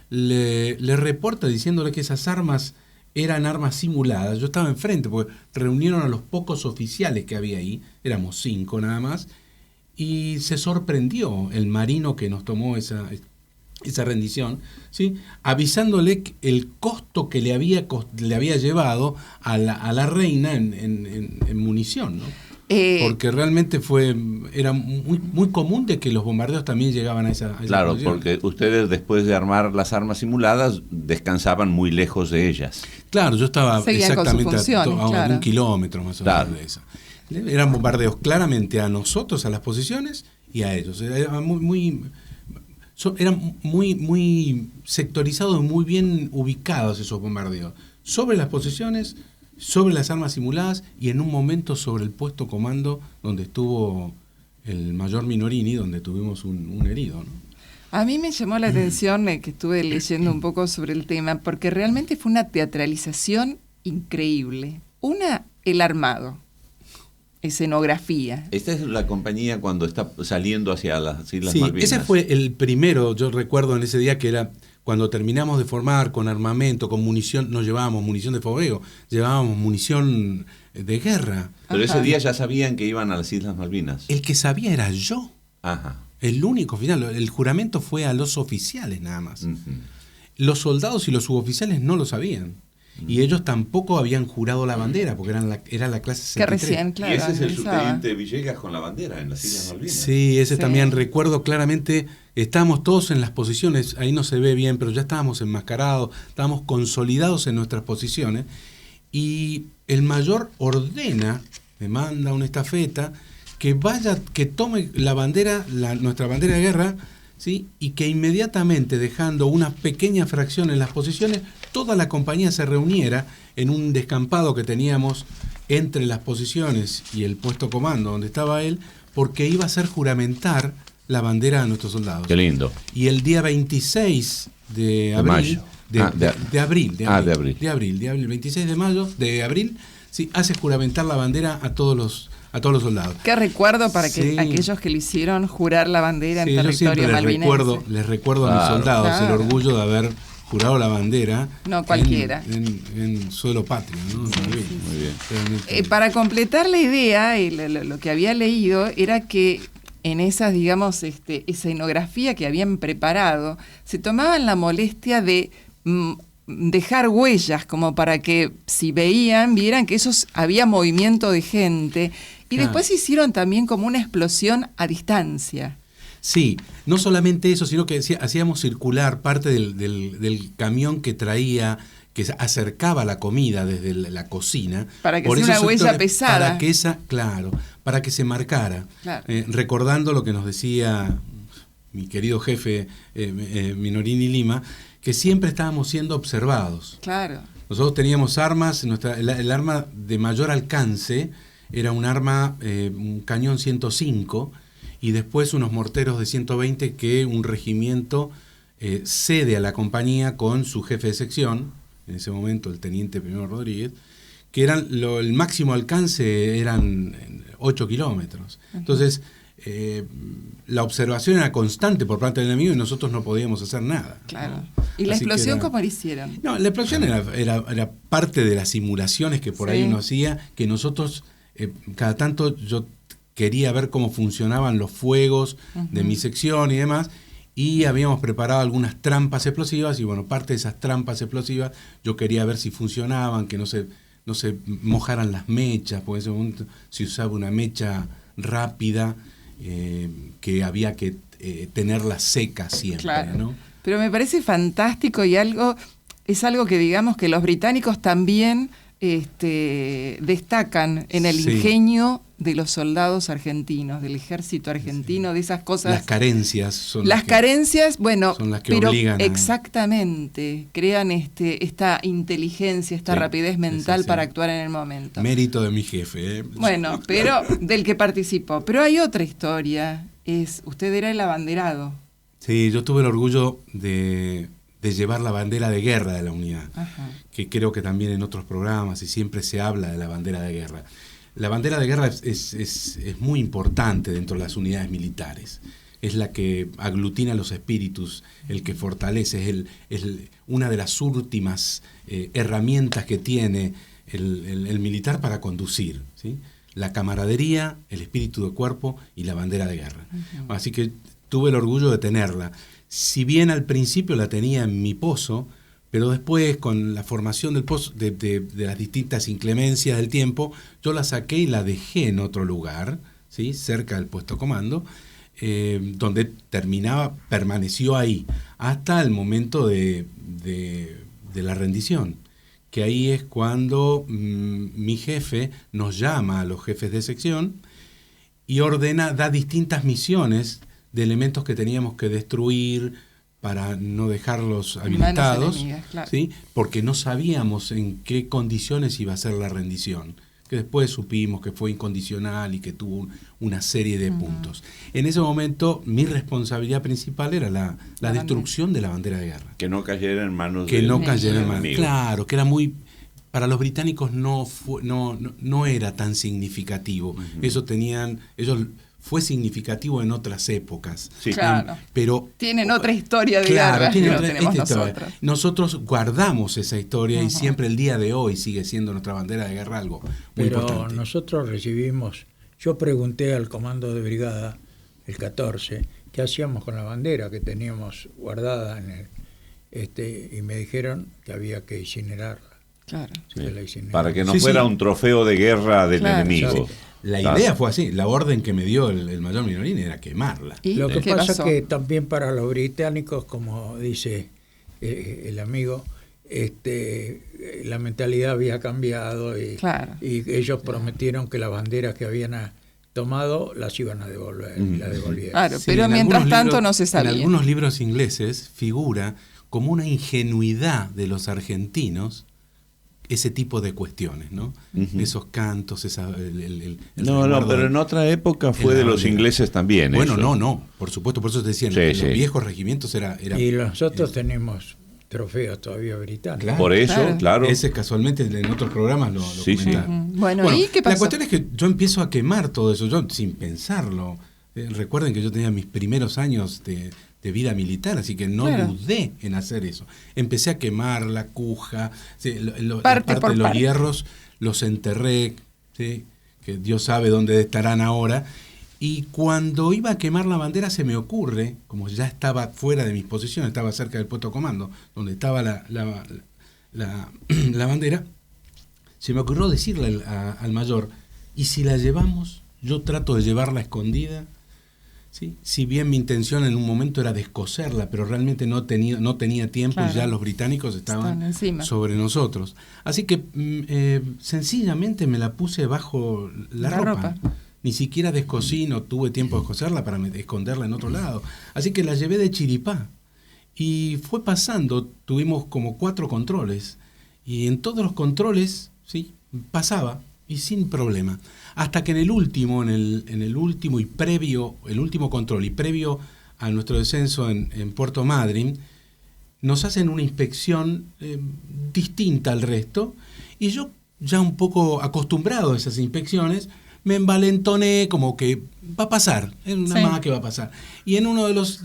le reporta diciéndole que esas armas eran armas simuladas. Yo estaba enfrente, porque reunieron a los pocos oficiales que había ahí, éramos 5 nada más, y se sorprendió el marino que nos tomó esa rendición, ¿sí? Avisándole el costo que le había llevado a la reina en munición, ¿no? Porque realmente era muy, muy común de que los bombardeos también llegaban a esa claro, posición. porque ustedes después de armar las armas simuladas descansaban muy lejos de ellas. Claro, yo estaba exactamente a 1 kilómetro más o menos de eso. Eran bombardeos claramente a nosotros, a las posiciones, y a ellos. Eran muy sectorizados, muy bien ubicados esos bombardeos. Sobre las posiciones, sobre las armas simuladas y en un momento sobre el puesto comando donde estuvo el mayor Minorini, donde tuvimos un herido, ¿no? A mí me llamó la atención que estuve leyendo un poco sobre el tema, porque realmente fue una teatralización increíble. El armado, escenografía. Esta es la compañía cuando está saliendo hacia las Islas Malvinas. Ese fue el primero, yo recuerdo en ese día que era cuando terminamos de formar con armamento, con munición, no llevábamos munición de fogueo, llevábamos munición de guerra. Pero ese día ya sabían que iban a las Islas Malvinas. El que sabía era yo. Ajá. El único final. El juramento fue a los oficiales nada más. Uh-huh. Los soldados y los suboficiales no lo sabían. Y ellos tampoco habían jurado la bandera, porque era la clase 63. Que recién, claro. Y ese es el subteniente Villegas con la bandera en las Islas Malvinas. Sí, ese también recuerdo claramente. Estábamos todos en las posiciones, ahí no se ve bien, pero ya estábamos enmascarados, estábamos consolidados en nuestras posiciones. Y el mayor ordena, me manda una estafeta, que tome la bandera, nuestra bandera de guerra, ¿sí? Y que inmediatamente, dejando una pequeña fracción en las posiciones, toda la compañía se reuniera en un descampado que teníamos entre las posiciones y el puesto comando donde estaba él, porque iba a hacer juramentar la bandera a nuestros soldados. Qué lindo. Y el día 26 de abril, de abril, 26 de mayo, de abril, sí, hace juramentar la bandera a todos los soldados. Qué recuerdo para que aquellos que le hicieron jurar la bandera en territorio malvinense. Les recuerdo a mis soldados el orgullo de haber jurado la bandera. No cualquiera. En suelo patrio, ¿no? Muy bien. Para completar la idea, lo que había leído era que en esas, digamos, escenografía que habían preparado, se tomaban la molestia de dejar huellas, como para que si vieran que había movimiento de gente. Y después hicieron también como una explosión a distancia. Sí, no solamente eso, sino que hacíamos circular parte del camión que traía, que acercaba la comida desde la cocina. Para que sea una huella pesada. Para que se marcara. Claro. Recordando lo que nos decía mi querido jefe Minorini Lima, que siempre estábamos siendo observados. Claro. Nosotros teníamos armas, el arma de mayor alcance era un cañón 105, y después unos morteros de 120 que un regimiento cede a la compañía con su jefe de sección, en ese momento el teniente Primero Rodríguez, que el máximo alcance eran 8 kilómetros. Entonces, la observación era constante por parte del enemigo y nosotros no podíamos hacer nada. Claro. ¿Y la explosión cómo la hicieron? No, la explosión era parte de las simulaciones que por ahí uno hacía, que nosotros, cada tanto yo quería ver cómo funcionaban los fuegos de mi sección y demás, y habíamos preparado algunas trampas explosivas, y bueno, parte de esas trampas explosivas yo quería ver si funcionaban, que no se mojaran las mechas, porque en ese momento se usaba una mecha rápida, que había que tenerla seca siempre, claro, ¿no? Pero me parece fantástico y es algo que digamos que los británicos también destacan en el ingenio de los soldados argentinos, del ejército argentino, de esas cosas. Las carencias son las carencias, bueno, son las que pero obligan exactamente, crean esta inteligencia, esta rapidez mental para actuar en el momento. Mérito de mi jefe. Bueno, pero del que participó. Pero hay otra historia, usted era el abanderado. Sí, yo tuve el orgullo de llevar la bandera de guerra de la unidad, que creo que también en otros programas y siempre se habla de la bandera de guerra. La bandera de guerra es muy importante dentro de las unidades militares. Es la que aglutina los espíritus, el que fortalece, es una de las últimas herramientas que tiene el militar para conducir, ¿sí? La camaradería, el espíritu de cuerpo y la bandera de guerra. Así que tuve el orgullo de tenerla. Si bien al principio la tenía en mi pozo, pero después con la formación del pozo, de las distintas inclemencias del tiempo, yo la saqué y la dejé en otro lugar, ¿sí? Cerca del puesto comando, donde permaneció ahí, hasta el momento de la rendición, que ahí es cuando mi jefe nos llama a los jefes de sección y da distintas misiones de elementos que teníamos que destruir para no dejarlos habilitados, enemigas, claro. ¿Sí? Porque no sabíamos en qué condiciones iba a ser la rendición, que después supimos que fue incondicional y que tuvo una serie de puntos. En ese momento mi responsabilidad principal era la destrucción de la bandera de guerra. Que no cayera en manos del enemigo. Claro, que era muy... Para los británicos no era tan significativo. Ellos fue significativo en otras épocas. Sí. Claro. Pero tienen otra historia de guerra que no tenemos nosotros. Historia. Nosotros guardamos esa historia y siempre el día de hoy sigue siendo nuestra bandera de guerra algo muy importante. Pero nosotros recibimos, yo pregunté al comando de brigada, el 14, qué hacíamos con la bandera que teníamos guardada y me dijeron que había que incinerarla. Claro. Para que no fuera un trofeo de guerra del enemigo. Sí. La idea fue así, la orden que me dio el mayor Minorini era quemarla. Lo que pasa es que también para los británicos, como dice el amigo, la mentalidad había cambiado y ellos prometieron que las banderas que habían tomado las iban a devolver y las devolvieron. Claro, sí, pero mientras tanto no se sabía. En algunos libros ingleses figura como una ingenuidad de los argentinos ese tipo de cuestiones, ¿no? Esos cantos, pero en otra época fue de los ingleses también. Bueno, eso. No, por supuesto, por eso te decía, los viejos regimientos era y nosotros tenemos trofeos todavía británicos. Claro, por eso, claro. Ese casualmente en otros programas lo comentaron. Bueno, ¿y qué pasó? La cuestión es que yo empiezo a quemar todo eso, yo sin pensarlo. Recuerden que yo tenía mis primeros años de vida militar, así que no dudé en hacer eso. Empecé a quemar la cuja, parte de los hierros, los enterré, ¿sí? Que Dios sabe dónde estarán ahora. Y cuando iba a quemar la bandera se me ocurre, como ya estaba fuera de mis posiciones, estaba cerca del puesto comando, donde estaba la bandera, se me ocurrió decirle al mayor, ¿y si la llevamos? Yo trato de llevarla escondida. ¿Sí? Si bien mi intención en un momento era descoserla, pero realmente no tenía tiempo y ya los británicos estaban sobre nosotros. Así que sencillamente me la puse bajo la ropa. Ni siquiera descosí, no tuve tiempo de descoserla para esconderla en otro lado. Así que la llevé de chiripá. Y fue pasando, tuvimos como 4 controles. Y en todos los controles, ¿sí? Pasaba y sin problema. Hasta que en el último y previo, el último control y previo a nuestro descenso en Puerto Madryn, nos hacen una inspección distinta al resto, y yo, ya un poco acostumbrado a esas inspecciones, me envalentoné como que va a pasar, es una más que va a pasar. Y en uno de los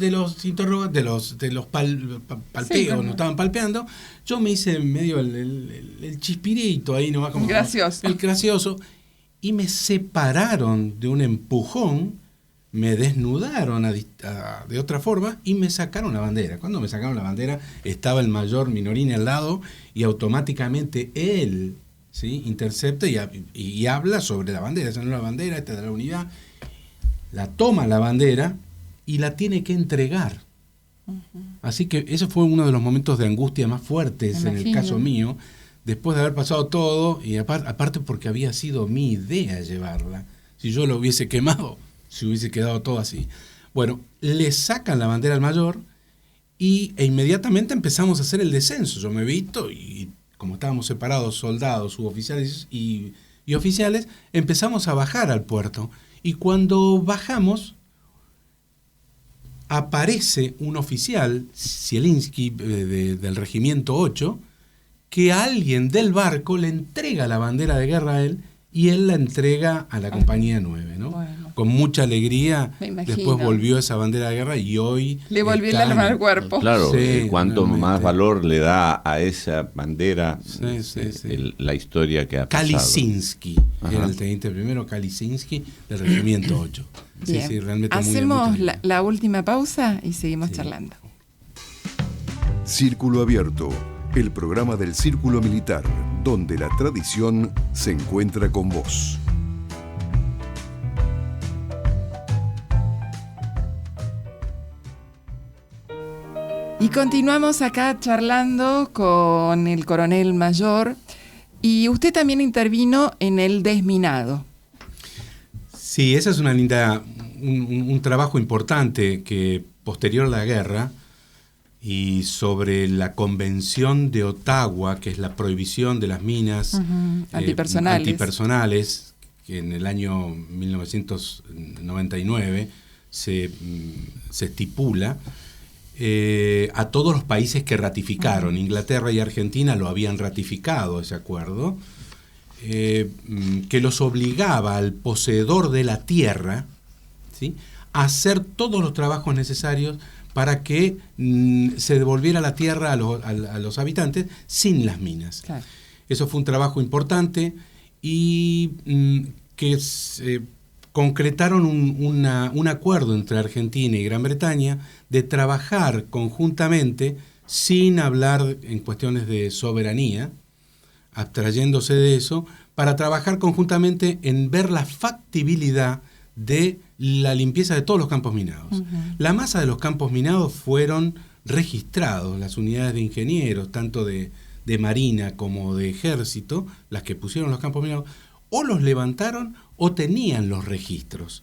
palpeos, nos estaban palpeando, yo me hice en medio el chispirito ahí nomás, como el gracioso, y me separaron de un empujón, me desnudaron de otra forma y me sacaron la bandera. Cuando me sacaron la bandera estaba el mayor Minorini al lado y automáticamente él, ¿sí? Intercepta y habla sobre la bandera. Esa no es la bandera, esta es de la unidad. La toma la bandera y la tiene que entregar. Así que eso fue uno de los momentos de angustia más fuertes en el caso mío, después de haber pasado todo, y aparte porque había sido mi idea llevarla, Si yo lo hubiese quemado, se hubiese quedado todo así. Bueno, le sacan la bandera al mayor e inmediatamente empezamos a hacer el descenso. Yo me he visto y como estábamos separados, soldados, suboficiales y oficiales, empezamos a bajar al puerto. Y cuando bajamos, aparece un oficial, Zielinski, del Regimiento 8, que a alguien del barco le entrega la bandera de guerra a él y él la entrega a la compañía 9, ¿no? Bueno. Con mucha alegría, después volvió esa bandera de guerra y hoy... Le volvió el alma al cuerpo. Claro, cuanto más valor le da a esa bandera, la historia que ha pasado. Kalisinski, era el teniente primero, Kalisinski, del Regimiento 8. Bien. Sí, realmente hacemos muy la última pausa y seguimos charlando. Círculo Abierto, el programa del Círculo Militar, donde la tradición se encuentra con vos. Y continuamos acá charlando con el coronel mayor, y usted también intervino en el desminado. Sí, esa es una linda, un trabajo importante que posterior a la guerra, y sobre la Convención de Ottawa, que es la prohibición de las minas antipersonales, que en el año 1999 se estipula, a todos los países que ratificaron. Inglaterra y Argentina lo habían ratificado ese acuerdo, que los obligaba al poseedor de la tierra, ¿sí?, a hacer todos los trabajos necesarios para que se devolviera la tierra a los habitantes sin las minas. Claro. Eso fue un trabajo importante y que concretaron un acuerdo entre Argentina y Gran Bretaña de trabajar conjuntamente sin hablar en cuestiones de soberanía, abstrayéndose de eso, para trabajar conjuntamente en ver la factibilidad de la limpieza de todos los campos minados. Uh-huh. La masa de los campos minados fueron registrados, las unidades de ingenieros, tanto de Marina como de Ejército, las que pusieron los campos minados, o los levantaron o tenían los registros.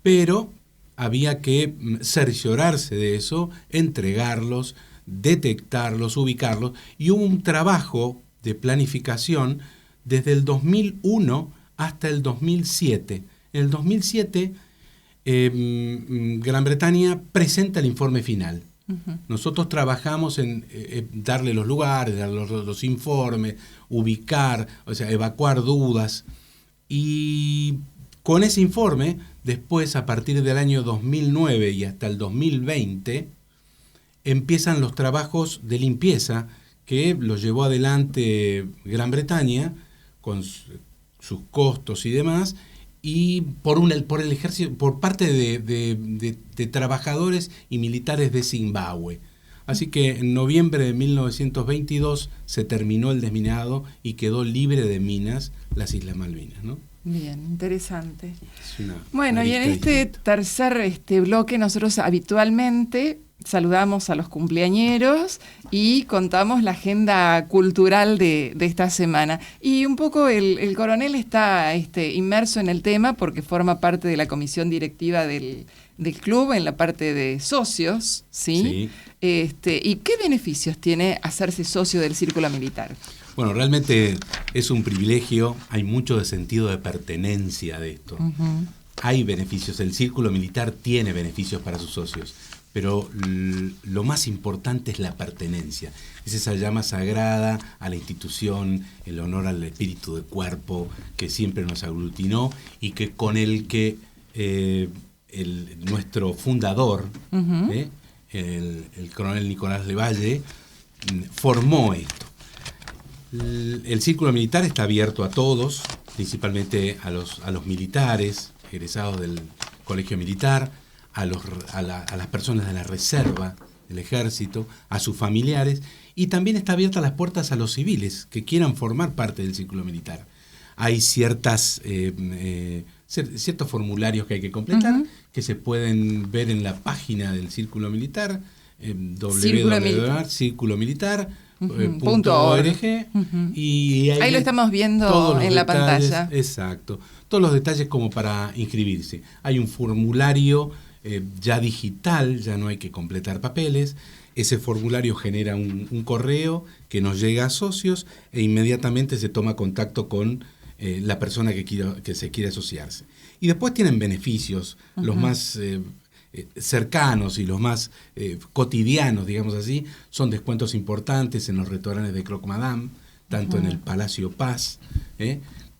Pero había que cerciorarse de eso, entregarlos, detectarlos, ubicarlos, y hubo un trabajo de planificación desde el 2001 hasta el 2007. En el 2007, Gran Bretaña presenta el informe final. Uh-huh. Nosotros trabajamos en darle los lugares, darle los informes, ubicar, o sea, evacuar dudas. Y con ese informe, después, a partir del año 2009 y hasta el 2020, empiezan los trabajos de limpieza que los llevó adelante Gran Bretaña con sus costos y demás, y por el ejército, por parte de trabajadores y militares de Zimbabue. Así que en noviembre de 1922 se terminó el desminado y quedó libre de minas las Islas Malvinas, ¿no? Bien, interesante. Bueno, y en este tercer bloque nosotros habitualmente saludamos a los cumpleañeros y contamos la agenda cultural de esta semana. Y un poco el coronel está inmerso en el tema porque forma parte de la comisión directiva del club en la parte de socios, ¿sí? ¿Y qué beneficios tiene hacerse socio del Círculo Militar? Bueno, realmente es un privilegio, hay mucho de sentido de pertenencia de esto. Uh-huh. Hay beneficios, el Círculo Militar tiene beneficios para sus socios, pero lo más importante es la pertenencia. Es esa llama sagrada a la institución, el honor al espíritu de cuerpo que siempre nos aglutinó y que con el que nuestro fundador, uh-huh, el coronel Nicolás Levalle, formó esto. El Círculo Militar está abierto a todos, principalmente a los militares, egresados del Colegio Militar, a las personas de la reserva del Ejército, a sus familiares, y también está abierta las puertas a los civiles que quieran formar parte del Círculo Militar. Hay ciertos formularios que hay que completar, uh-huh, que se pueden ver en la página del Círculo Militar, www.circulomilitar.com. .org. Y ahí lo estamos viendo en la pantalla. Exacto. Todos los detalles como para inscribirse. Hay un formulario ya digital, ya no hay que completar papeles. Ese formulario genera un correo que nos llega a socios e inmediatamente se toma contacto con la persona que se quiere asociarse. Y después tienen beneficios, los más cercanos y los más cotidianos, digamos así, son descuentos importantes en los restaurantes de Croque Madame, tanto en el Palacio Paz,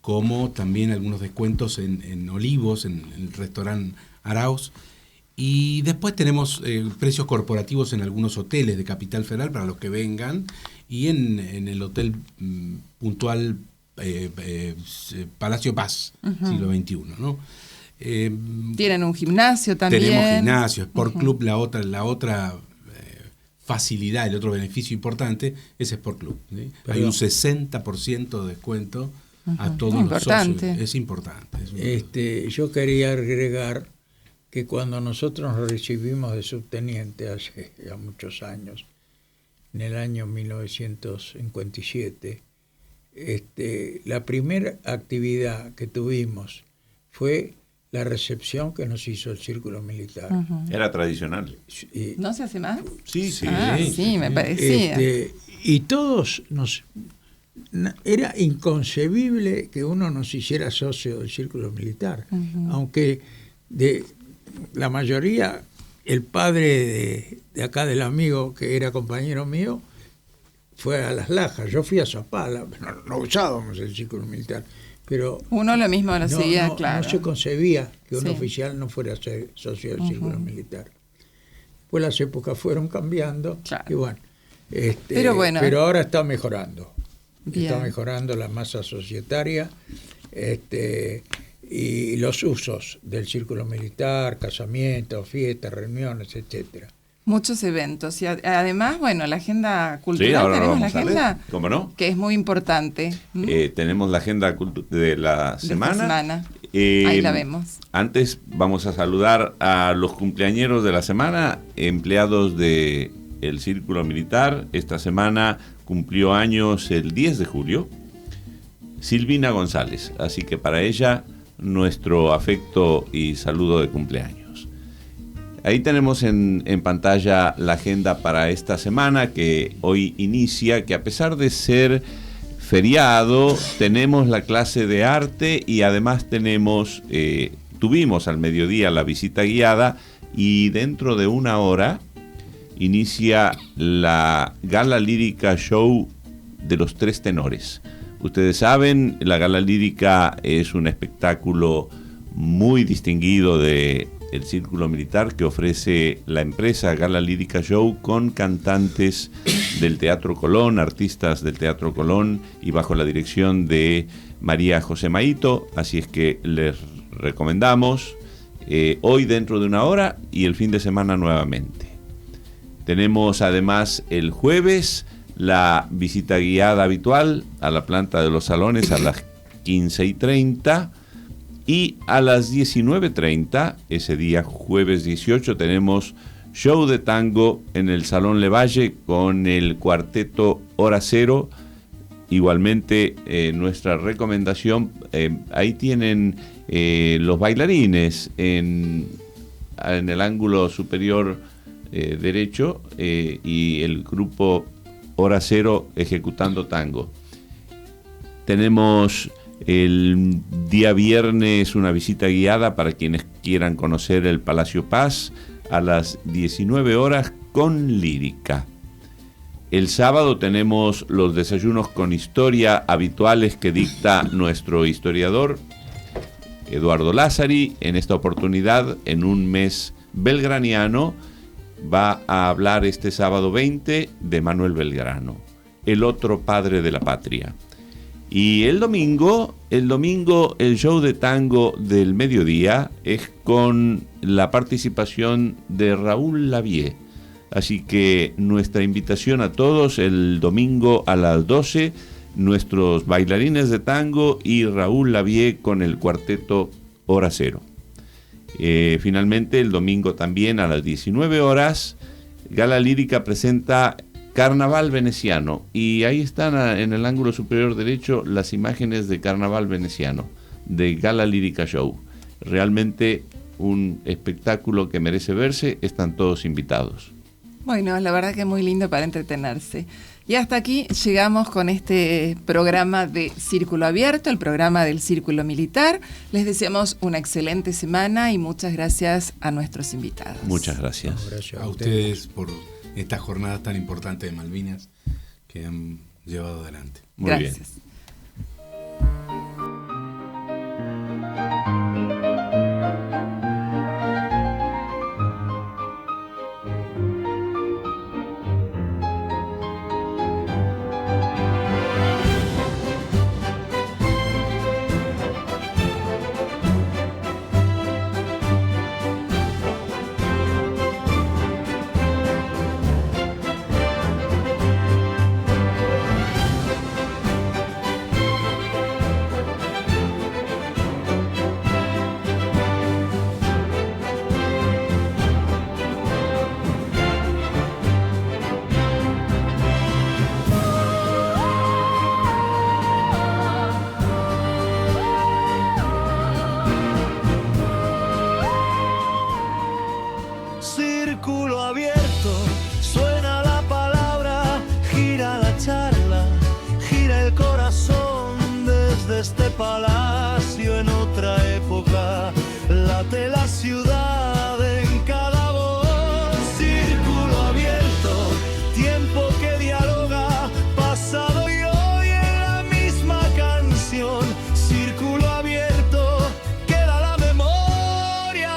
como también algunos descuentos en Olivos, en el restaurante Arauz. Y después tenemos precios corporativos en algunos hoteles de Capital Federal para los que vengan, y en el hotel puntual Palacio Paz, siglo XXI, ¿no? Tienen un gimnasio también. Tenemos gimnasio, Sport Club, la otra facilidad, el otro beneficio importante es Sport Club, ¿sí? Hay un 60% de descuento a todos los socios. Es importante. Yo quería agregar que cuando nosotros nos recibimos de subteniente hace ya muchos años, en el año 1957, la primera actividad que tuvimos fue la recepción que nos hizo el Círculo Militar. Era tradicional. ¿No se hace más? Sí. Sí, me parecía. Y todos era inconcebible que uno nos hiciera socio del Círculo Militar, aunque la mayoría, el padre de acá del amigo que era compañero mío, fue a Las Lajas. Yo fui a Zapala, no usábamos el Círculo Militar, pero uno lo mismo lo seguía, claro. No se concebía que un oficial no fuera a ser socio del Círculo Militar. Pues las épocas fueron cambiando, claro. Y bueno, pero ahora está mejorando. Bien. Está mejorando la masa societaria, y los usos del Círculo Militar, casamientos, fiestas, reuniones, etcétera. Muchos eventos y además, la agenda cultural, ahora tenemos la agenda, ¿cómo no? Que es muy importante. Tenemos la agenda de la semana. Ahí la vemos. Antes vamos a saludar a los cumpleañeros de la semana, empleados del Círculo Militar. Esta semana cumplió años el 10 de julio, Silvina González. Así que para ella, nuestro afecto y saludo de cumpleaños. Ahí tenemos en pantalla la agenda para esta semana que hoy inicia, que a pesar de ser feriado, tenemos la clase de arte y además tuvimos al mediodía la visita guiada y dentro de una hora inicia la Gala Lírica Show de los Tres Tenores. Ustedes saben, la Gala Lírica es un espectáculo muy distinguido del Círculo Militar que ofrece la empresa Gala Lírica Show con cantantes del Teatro Colón, artistas del Teatro Colón y bajo la dirección de María José Maito. Así es que les recomendamos hoy dentro de una hora y el fin de semana nuevamente. Tenemos además el jueves la visita guiada habitual a la planta de los salones a las 15:30 y a las 19:30, ese día jueves 18, tenemos show de tango en el Salón Levalle con el cuarteto Hora Cero. Igualmente nuestra recomendación, ahí tienen los bailarines en el ángulo superior derecho y el grupo Hora Cero ejecutando tango. Tenemos el día viernes una visita guiada para quienes quieran conocer el Palacio Paz a las 19 horas con lírica. El sábado tenemos los desayunos con historia habituales que dicta nuestro historiador Eduardo Lázari. En esta oportunidad, en un mes belgraniano, va a hablar este sábado 20 de Manuel Belgrano, el otro padre de la patria. Y el domingo el show de tango del mediodía es con la participación de Raúl Lavie. Así que nuestra invitación a todos el domingo a las 12, nuestros bailarines de tango y Raúl Lavie con el cuarteto Hora Cero. Finalmente el domingo también a las 19 horas, Gala Lírica presenta Carnaval veneciano. Y ahí están en el ángulo superior derecho las imágenes de Carnaval veneciano, de Gala Lírica Show. Realmente un espectáculo que merece verse, están todos invitados. Bueno, la verdad que es muy lindo para entretenerse. Y hasta aquí llegamos con este programa de Círculo Abierto, el programa del Círculo Militar. Les deseamos una excelente semana y muchas gracias a nuestros invitados. Muchas gracias. No, gracias A ustedes por estas jornadas tan importantes de Malvinas que han llevado adelante. Muy gracias. bien. Círculo abierto, suena la palabra, gira la charla, gira el corazón desde este palacio en otra época, late la ciudad en cada voz. Círculo abierto, tiempo que dialoga, pasado y hoy en la misma canción. Círculo abierto, queda la memoria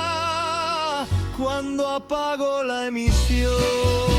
cuando apago la emisión.